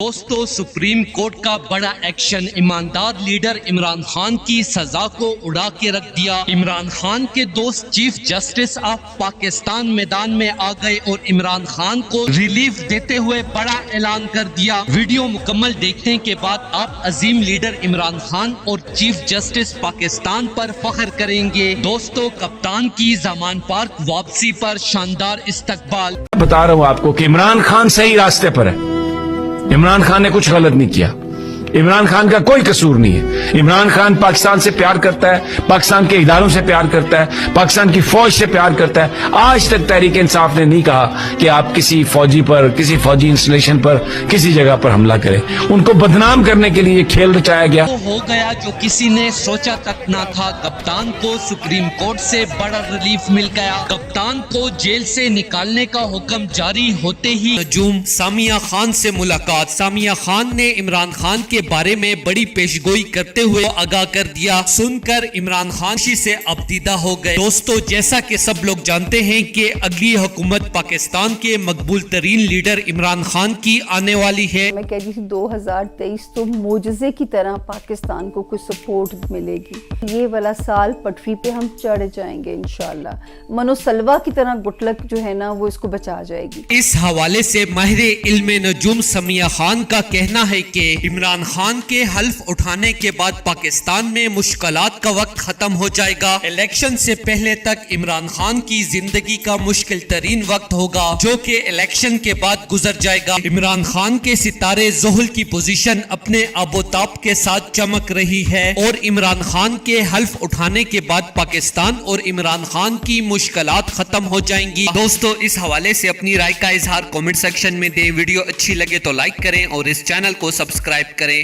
دوستو supreme court کا بڑا ایکشن، ایماندار لیڈر عمران خان کی سزا کو اڑا کے رکھ دیا۔ عمران خان کے دوست چیف جسٹس آف پاکستان میدان میں آ گئے اور عمران خان کو ریلیف دیتے ہوئے بڑا اعلان کر دیا۔ ویڈیو مکمل دیکھنے کے بعد آپ عظیم لیڈر عمران خان اور چیف جسٹس پاکستان پر فخر کریں گے۔ دوستو کپتان کی زمان پارک واپسی پر شاندار استقبال۔ بتا رہا ہوں آپ کو کہ عمران خان صحیح راستے پر ہے۔ عمران خان نے کچھ غلط نہیں کیا، عمران خان کا کوئی قصور نہیں ہے۔ عمران خان پاکستان سے پیار کرتا ہے، پاکستان کے اداروں سے پیار کرتا ہے، پاکستان کی فوج سے پیار کرتا ہے۔ آج تک تحریک انصاف نے نہیں کہا کہ آپ کسی فوجی پر، کسی فوجی انسٹالیشن پر، کسی جگہ پر حملہ کریں۔ ان کو بدنام کرنے کے لیے یہ کھیل رچایا گیا۔ وہ ہو گیا جو کسی نے سوچا تک نہ تھا۔ کپتان کو سپریم کورٹ سے بڑا ریلیف مل گیا۔ کپتان کو جیل سے نکالنے کا حکم جاری ہوتے ہی نجوم سامیہ خان سے ملاقات۔ سامیہ خان نے عمران خان کے بارے میں بڑی پیشگوئی کرتے ہوئے آگاہ کر دیا۔ سن کر عمران خان سے ابتدا ہو گئے۔ دوستو جیسا کہ سب لوگ جانتے ہیں کہ اگلی حکومت پاکستان کے مقبول ترین لیڈر عمران خان کی آنے والی ہے۔ میں کہہ رہی تھی 2023 تو معجزے کی طرح پاکستان کو کچھ سپورٹ ملے گی۔ یہ والا سال پٹری پہ ہم چڑھ جائیں گے انشاءاللہ۔ منو سلوا کی طرح گٹلک جو ہے نا وہ اس کو بچا جائے گی۔ اس حوالے سے ماہر علم نجوم سامیہ خان کا کہنا ہے کہ عمران خان کے حلف اٹھانے کے بعد پاکستان میں مشکلات کا وقت ختم ہو جائے گا۔ الیکشن سے پہلے تک عمران خان کی زندگی کا مشکل ترین وقت ہوگا جو کہ الیکشن کے بعد گزر جائے گا۔ عمران خان کے ستارے زحل کی پوزیشن اپنے آب و تاب کے ساتھ چمک رہی ہے اور عمران خان کے حلف اٹھانے کے بعد پاکستان اور عمران خان کی مشکلات ختم ہو جائیں گی۔ دوستو اس حوالے سے اپنی رائے کا اظہار کامنٹ سیکشن میں دیں۔ ویڈیو اچھی لگے تو لائک کریں اور اس چینل کو سبسکرائب کریں۔